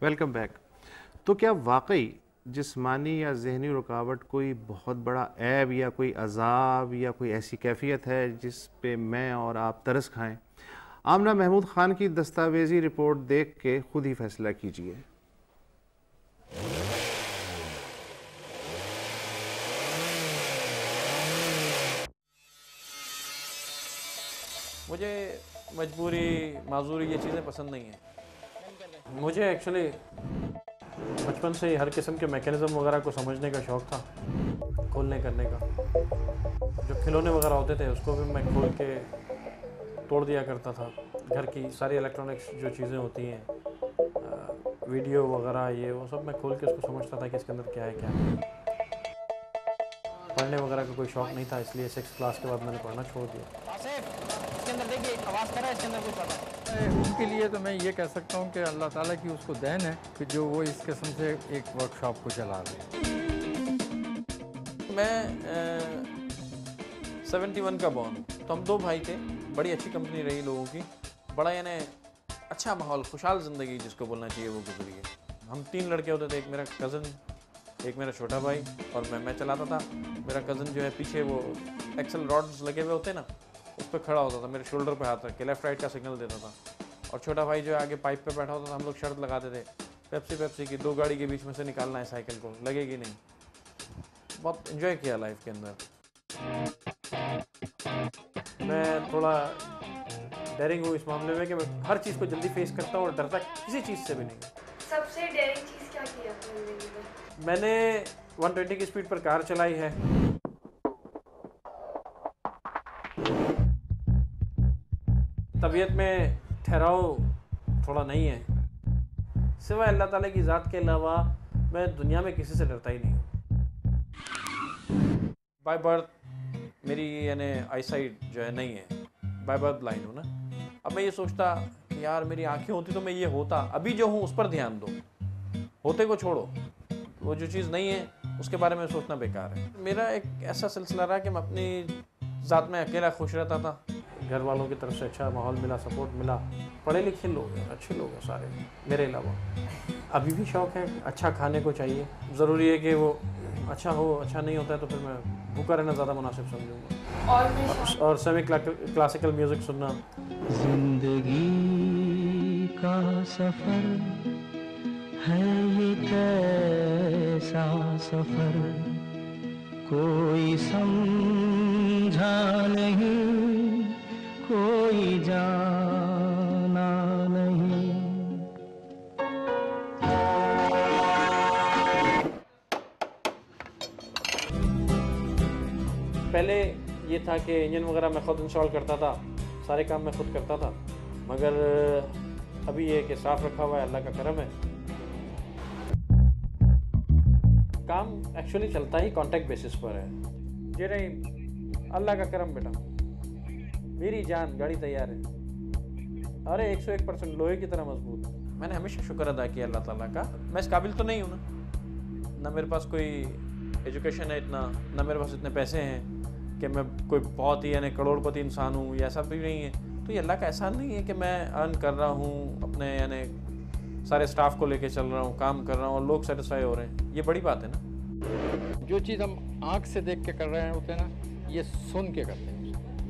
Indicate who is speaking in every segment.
Speaker 1: Welcome back. तो क्या वाकई जिस्मानी या ज़हनी रुकावट कोई बहुत बड़ा ऐब या कोई अज़ाब या कोई ऐसी कैफियत है जिस पे मैं और आप तरस खाएं? आमना महमूद ख़ान की दस्तावेज़ी रिपोर्ट देख के खुद ही फैसला कीजिए।
Speaker 2: मुझे मजबूरी माजूरी ये चीज़ें पसंद नहीं हैं। मुझे एक्चुअली बचपन से ही हर किस्म के मैकेनिज़्म वगैरह को समझने का शौक़ था, खोलने करने का। जो खिलौने वगैरह होते थे उसको भी मैं खोल के तोड़ दिया करता था। घर की सारी इलेक्ट्रॉनिक्स जो चीज़ें होती हैं, वीडियो वगैरह ये वो सब मैं खोल के उसको समझता था कि इसके अंदर क्या है क्या नहीं। पढ़ने वगैरह का कोई शौक़ नहीं था, इसलिए 6th क्लास के बाद मैंने पढ़ना छोड़ दिया।
Speaker 3: इसके अंदर देखिए आवाज़ कर रहा है, इसके अंदर कुछ पता है। उनके लिए तो मैं ये कह सकता हूँ कि अल्लाह ताला की उसको देन है कि जो वो इस किस्म से एक वर्कशॉप को चला रहे हैं।
Speaker 2: मैं 71 का बॉर्न, तो हम 2 भाई थे। बड़ी अच्छी कंपनी रही लोगों की, बड़ा यानी अच्छा माहौल, खुशहाल ज़िंदगी जिसको बोलना चाहिए वो गुजरी है। हम 3 लड़के होते थे, एक मेरा कज़न, एक मेरा छोटा भाई और मैं चलाता था। मेरा कज़न जो है पीछे वो एक्सल रॉड्स लगे हुए होते ना, उस पर खड़ा होता था, मेरे शोल्डर पे हाथ रख के लेफ़्ट राइट का सिग्नल देता था। और छोटा भाई जो है आगे पाइप पे बैठा होता था। हम लोग शर्त लगाते थे पेप्सी की 2 गाड़ी के बीच में से निकालना है साइकिल को, लगेगी नहीं। बहुत इन्जॉय किया लाइफ के अंदर। मैं थोड़ा डेयरिंग हूँ इस मामले में कि मैं हर चीज़ को जल्दी फेस करता हूँ और डरता किसी चीज़ से भी नहीं।
Speaker 4: सबसे डेयरिंग चीज़ क्या की आपने ज़िंदगी में?
Speaker 2: मैंने 120 की स्पीड पर कार चलाई है। तबीयत में ठहराव थोड़ा नहीं है। सिवाय अल्लाह ताला की ज़ात के अलावा मैं दुनिया में किसी से डरता ही नहीं हूँ। बाय बर्थ मेरी यानी आईसाइट जो है नहीं है, बाय बर्थ ब्लाइंड हूँ ना। अब मैं ये सोचता कि यार मेरी आंखें होती तो मैं ये होता। अभी जो हूँ उस पर ध्यान दो, होते को छोड़ो। वो जो चीज़ नहीं है उसके बारे में सोचना बेकार है। मेरा एक ऐसा सिलसिला रहा कि मैं अपनी ज़ात में अकेला खुश रहता था। घर वालों की तरफ से अच्छा माहौल मिला, सपोर्ट मिला, पढ़े लिखे लोग हैं, अच्छे लोग हैं सारे मेरे अलावा। अभी भी शौक़ है, अच्छा खाने को चाहिए। ज़रूरी है कि वो अच्छा हो, अच्छा नहीं होता है तो फिर मैं भूखा रहना ज़्यादा मुनासिब समझूंगा। और सेमी क्लासिकल म्यूज़िक सुनना।
Speaker 5: जिंदगी का सफ़र है ये कैसा सफ़र, कोई समझा नहीं, कोई जाना नहीं।
Speaker 2: पहले ये था कि इंजन वगैरह मैं ख़ुद इंस्टॉल करता था, सारे काम मैं खुद करता था। मगर अभी ये कि साफ़ रखा हुआ है, अल्लाह का करम है। काम एक्चुअली चलता ही कॉन्ट्रैक्ट बेसिस पर है। ये नहीं, अल्लाह का करम बेटा, मेरी जान गाड़ी तैयार है। अरे 101% लोहे की तरह मजबूत है। मैंने हमेशा शुक्र अदा किया अल्लाह ताला का। मैं इस काबिल तो नहीं हूँ ना मेरे पास कोई एजुकेशन है इतना, ना मेरे पास इतने पैसे हैं कि मैं कोई बहुत ही यानी करोड़पति इंसान हूँ, या ऐसा भी नहीं है। तो ये अल्लाह का एहसान नहीं है कि मैं अर्न कर रहा हूँ, अपने यानी सारे स्टाफ को लेके चल रहा हूँ, काम कर रहा हूँ और लोग सेटिस्फाई हो रहे हैं। ये बड़ी बात है ना।
Speaker 3: जो चीज़ हम आँख से देख के कर रहे हैं होते हैं ना, ये सुन के करते हैं।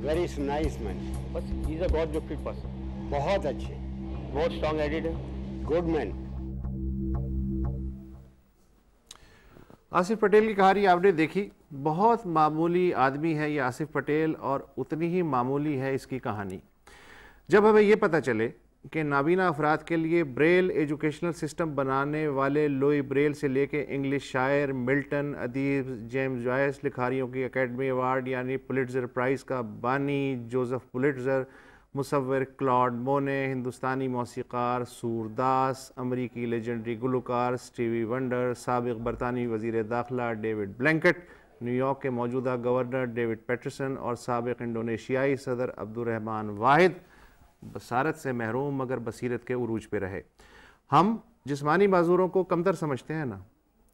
Speaker 6: वेरी नाइस मैन,
Speaker 3: बस is a God gifted person.
Speaker 6: बहुत अच्छे,
Speaker 3: बहुत स्ट्रॉन्ग एडिड है,
Speaker 6: गुड मैन।
Speaker 1: आसिफ पटेल की कहानी आपने देखी। बहुत मामूली आदमी है ये आसिफ पटेल और उतनी ही मामूली है इसकी कहानी। जब हमें ये पता चले कि नाबीना अफराद के लिए ब्रेल एजुकेशनल सिस्टम बनाने वाले लुई ब्रेल से लेके इंग्लिश शायर, मिल्टन अदीब, जेम्स जॉयस लिखारियों की एकेडमी अवार्ड यानी पुलिट्ज़र प्राइज़ का बानी जोसेफ पुलिट्ज़र, मुसव्विर क्लॉड मोने, हिंदुस्तानी मौसीकार सूरदास, अमरीकी लेजेंडरी गुलकार स्टीवी वंडर, साबिक़ बरतानवी वज़ीर दाखिला डेविड ब्लैंकेट, न्यूयॉर्क के मौजूदा गवर्नर डेविड पैटरसन और साबिक़ इंडोनेशियाई सदर अब्दुर्रहमान वाहिद बसारत से महरूम मगर बसीरत के उरूज पे रहे। हम जिस्मानी माजूरों को कमतर समझते हैं ना,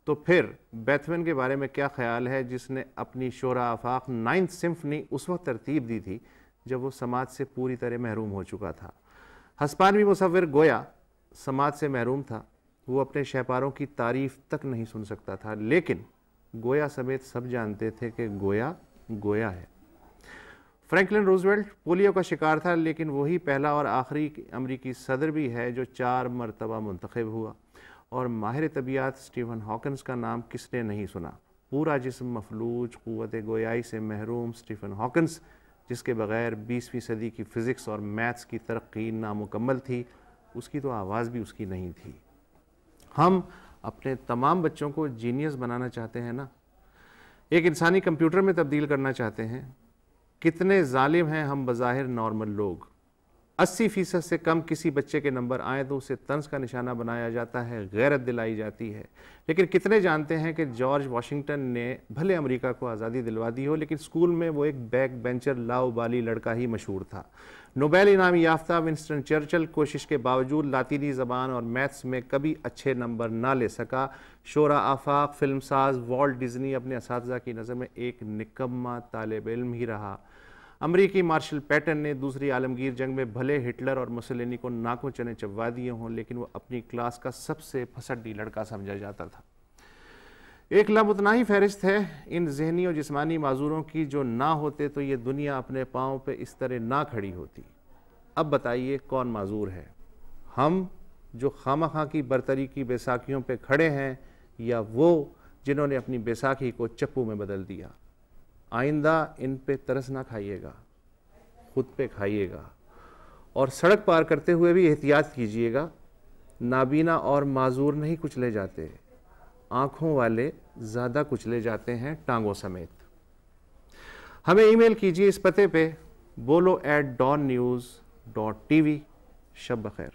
Speaker 1: तो फिर बेथवेन के बारे में क्या ख्याल है जिसने अपनी शोरा आफाक 9th सिम्फनी उस वक्त तरतीब दी थी जब वो समाज से पूरी तरह महरूम हो चुका था। हस्पानवी मुसव्विर गोया समाज से महरूम था, वो अपने शहपारों की तारीफ तक नहीं सुन सकता था, लेकिन गोया समेत सब जानते थे कि गोया गोया है। फ्रैंकलिन रूजवेल्ट पोलियो का शिकार था, लेकिन वही पहला और आखिरी अमरीकी सदर भी है जो 4 मरतबा मुंतखब हुआ। और माहिर तबीयत स्टीफन हॉकिंस का नाम किसने नहीं सुना। पूरा जिस्म मफलूज, क़ुव्वत गोयाई से महरूम स्टीफन हॉकिंस, जिसके बग़ैर 20वीं सदी की फ़िज़िक्स और मैथ्स की तरक्की नामुकम्मल थी, उसकी तो आवाज़ भी उसकी नहीं थी। हम अपने तमाम बच्चों को जीनियस बनाना चाहते हैं ना, एक इंसानी कंप्यूटर में तब्दील करना चाहते हैं। कितने जालिम हैं हम बज़ाहिर नॉर्मल लोग। 80% से कम किसी बच्चे के नंबर आए तो उसे तंज का निशाना बनाया जाता है, गैरत दिलाई जाती है। लेकिन कितने जानते हैं कि जॉर्ज वाशिंगटन ने भले अमेरिका को आज़ादी दिलवा दी हो, लेकिन स्कूल में वो एक बैक बेंचर लाउबाली लड़का ही मशहूर था। नोबेल इनाम याफ्ता विंस्टन चर्चिल कोशिश के बावजूद लातीनी ज़बान और मैथ्स में कभी अच्छे नंबर ना ले सका। शोरा आफाक फिल्मसाज वॉल्ट डिज्नी अपने असातिज़ा की नज़र में एक निकम्मा तालिब इल्म ही रहा। अमरीकी मार्शल पैटन ने दूसरी आलमगीर जंग में भले हिटलर और मुसोलिनी को नाकों चने चबवा दिए हों, लेकिन वो अपनी क्लास का सबसे फसड्डी लड़का समझा जाता था। एक लामुतनाही फहरिस्त है इन जहनी और जिस्मानी माजूरों की, जो ना होते तो ये दुनिया अपने पाँव पे इस तरह ना खड़ी होती। अब बताइए कौन माजूर है, हम जो खामखा की बरतरी की बैसाखियों पे खड़े हैं, या वो जिन्होंने अपनी बैसाखी को चप्पू में बदल दिया। आइंदा इन पे तरस ना खाइएगा, खुद पे खाइएगा। और सड़क पार करते हुए भी एहतियात कीजिएगा। नाबीना और माजूर नहीं कुचले जाते, आँखों वाले ज़्यादा कुचले जाते हैं टांगों समेत। हमें ईमेल कीजिए इस पते पे bolo@dawnnews.tv। शब बखैर।